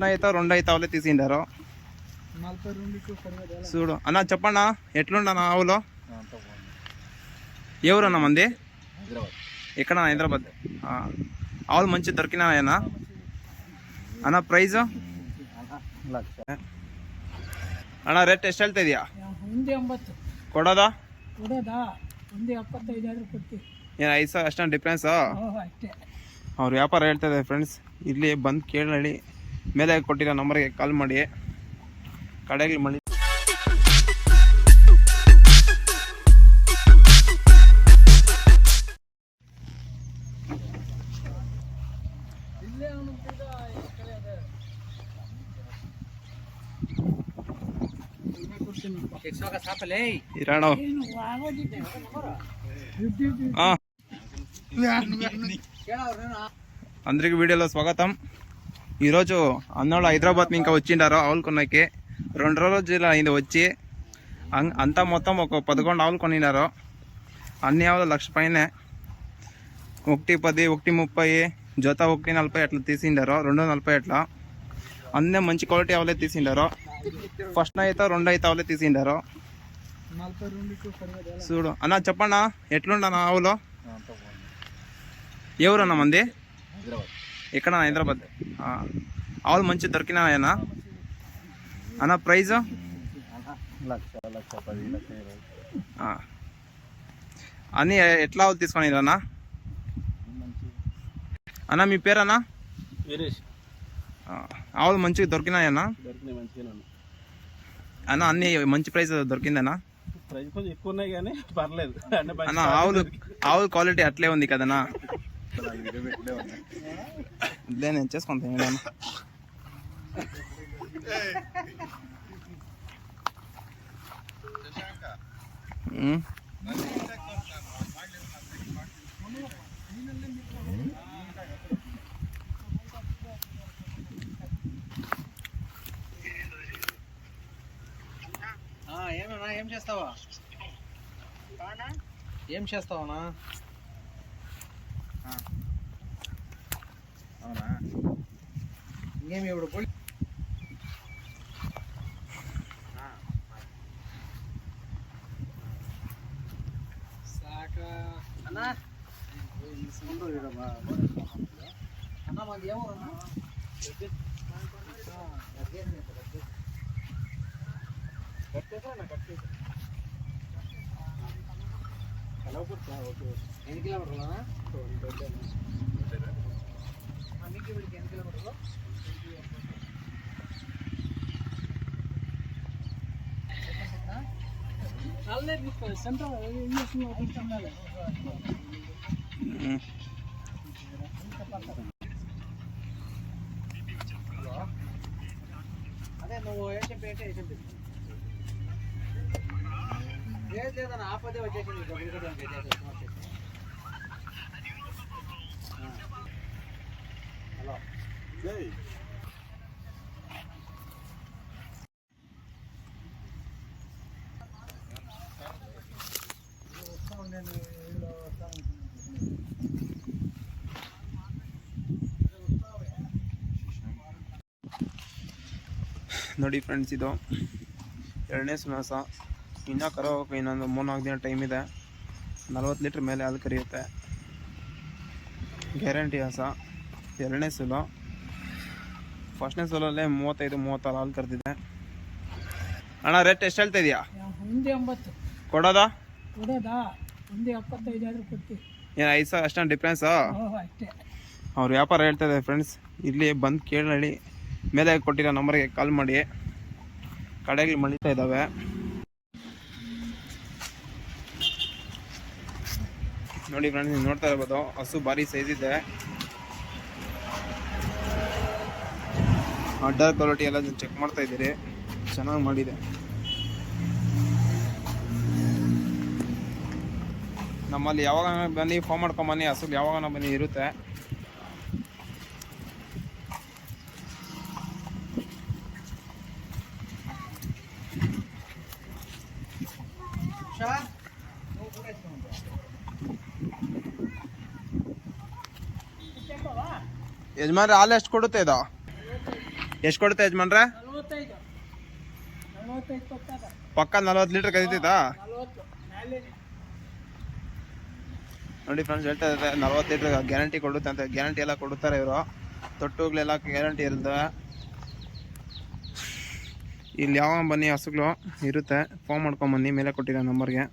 అయితే రెండు అయితే అవలే తీసిండారు చూడు అన్న చెప్పన్నా ఎట్లుండన్నా ఆవులో ఎవరన్నా మంది ఎక్కడ హైదరాబాద్ ఆవులు మంచి దొరికినాయన్నా అన్న ప్రైజ్ ಅಣ್ಣ ರೇಟ್ ಎಷ್ಟು ಹೇಳ್ತಾ ಇದೆಯಾ? 80 ಕೊಡೋದಾ? ಕೊಡೋದಾ? 75 ಕೊಡ್ತೀವಿ. ಏನು 5 ಸಾವಿರ ಅಷ್ಟೊಂದು ಡಿಫ್ರೆನ್ಸು? ಅಷ್ಟೇ. ಅವ್ರು ವ್ಯಾಪಾರ ಹೇಳ್ತಾ ಇದ್ದಾರೆ ಫ್ರೆಂಡ್ಸ್. ಇಲ್ಲಿ ಬಂದು ಕೇಳಿ ಮೇಲೆ ಕೊಟ್ಟಿರೋ ನಂಬರ್ಗೆ ಕಾಲ್ ಮಾಡಿ ಕಡೆಗೆ ಮಳಿ అందరికి వీడియోలో స్వాగతం. ఈరోజు అన్నోళ్ళు హైదరాబాద్ ఇంకా వచ్చిండారు ఆవులు కొన్నాకి. 2 రోజులు అయింది వచ్చి. అంతా మొత్తం ఒక 11 ఆవులు కొనినారు. అన్ని ఆవులు 1,00,000 పైనే. 110, 130, జత 140 అట్లా తీసిండారు. 240 అట్లా అన్నీ మంచి క్వాలిటీ ఆవులే తీసిండారు. ఫస్ట్ అయితే 2 అయితే ఆవులే తీసిండారు. చూడు అన్న చెప్పన్నా ఎట్లుండన్నా ఆవులో ఎవరన్నా మంది ఎక్కడ హైదరాబాద్ ఆవులు మంచి దొరికినాయన్నా అన్న ప్రైజ్ అన్నీ ఎట్లా ఆవులు తీసుకొని అన్న అన్న మీ పేరన్నా ఆవులు మంచిగా దొరికినాయన్నా అన్న అన్ని మంచి ప్రైస్ దొరికిందన్నా అన్న ఆవులు క్వాలిటీ అట్లే ఉంది కదన్నా నేను చేసుకుంటాను ఏమన్నా ఏం చేస్తావా ఏం చేస్తావనా అవునా ఇంకేమి ఇప్పుడు పోయి సాక అన్నా అన్న మాది ఏమన్నా ఎన్ని కిలోమీటర్లు మీకు వీడికి ఎన్ని కిలోమీటర్లు సెంటర్ అదే నువ్వు ఏం చెప్పి లేదన్న ఆపదే వచ్చేసింది హలో ನೋಡಿ ಫ್ರೆಂಡ್ಸ್, ಇದು 2ನೇ ಸುನಾಸ. ಇನ್ನೂ ಕರೋಕೆ ಇನ್ನೊಂದು 3-4 ದಿನ ಟೈಮ್ ಇದೆ. 40 ಲೀಟ್ರ್ ಮೇಲೆ ಹಾಲು ಕರಿಯುತ್ತೆ, ಗ್ಯಾರಂಟಿ ಹಸ. 2ನೇ ಸುಲು. ಫಸ್ಟ್ನೇ ಸುಲಲ್ಲೇ 35-36 ಹಾಲು ಕರೆದಿದೆ. ಅಣ್ಣ ರೇಟ್ ಎಷ್ಟು ಹೇಳ್ತಾ ಇದೆಯಾ? 80. ಕೊಡೋದಾ? 75 ಕೊಡ್ತೀವಿ. ಏನು 5 ಸಾವಿರ ಅಷ್ಟೊಂದು ಡಿಫ್ರೆನ್ಸು? ಅಷ್ಟೇ. ಅವ್ರು ವ್ಯಾಪಾರ ಹೇಳ್ತಾ ಇದ್ದಾರೆ ಫ್ರೆಂಡ್ಸ್. ಇಲ್ಲಿ ಬಂದು ಕೇಳಿ ಮೇಲೆ ಕೊಟ್ಟಿರೋ ನಂಬರ್ಗೆ ಕಾಲ್ ಮಾಡಿ ಕಡೆಗೆ ಮಳಿತಾ ಇದ್ದಾವೆ. ನೋಡಿ ಫ್ರೆಂಡ್ಸ್, ನೀವು ನೋಡ್ತಾ ಇರ್ಬೋದು, ಹಸು ಭಾರಿ ಸೈಜ್ ಇದೆ. ಅಡ್ಡ ಕ್ವಾಲಿಟಿ ಎಲ್ಲ ಚೆಕ್ ಮಾಡ್ತಾ ಇದ್ದೀರಿ, ಚೆನ್ನಾಗಿ ಮಾಡಿದೆ. ನಮ್ಮಲ್ಲಿ ಯಾವಾಗ ಬನ್ನಿ ಫೋನ್ ಮಾಡ್ಕೊಂಬನ್ನಿ, ಹಸು ಯಾವಾಗ ಬನ್ನಿ ಇರುತ್ತೆ. ಯಜಮಾನ್ರೆ ಹಾಲು ಎಷ್ಟು ಕೊಡುತ್ತೆ ಇದು? ಎಷ್ಟು ಕೊಡುತ್ತೆ ಯಜಮಾನ್ರೆ? 45 45 ಕೊಡ್ತಾರೆ. ಪಕ್ಕ 40 ಲೀಟ್ರ್ ಕದೀತೈತಾ? 40 ಮೇಲೇನೆ. ನೋಡಿ ಫ್ರೆಂಡ್ಸ್, ಹೇಳ್ತಾ ಇದ್ದಾರೆ 40 ಲೀಟ್ರ್ ಗ್ಯಾರಂಟಿ ಕೊಡುತ್ತೆ ಅಂತ. ಗ್ಯಾರಂಟಿ ಎಲ್ಲ ಕೊಡುತ್ತಾರೆ ಇವರು, ತೊಟ್ಟುಗಳೆಲ್ಲ ಗ್ಯಾರಂಟಿ ಇರ್ತವೆ. ಇಲ್ಲಿ ಯಾವ ಬನ್ನಿ ಹಸುಗಳು ಇರುತ್ತೆ, ಫೋನ್ ಮಾಡ್ಕೊಂಬನ್ನಿ ಮೇಲೆ ಕೊಟ್ಟಿರೋ ನಂಬರ್ಗೆ.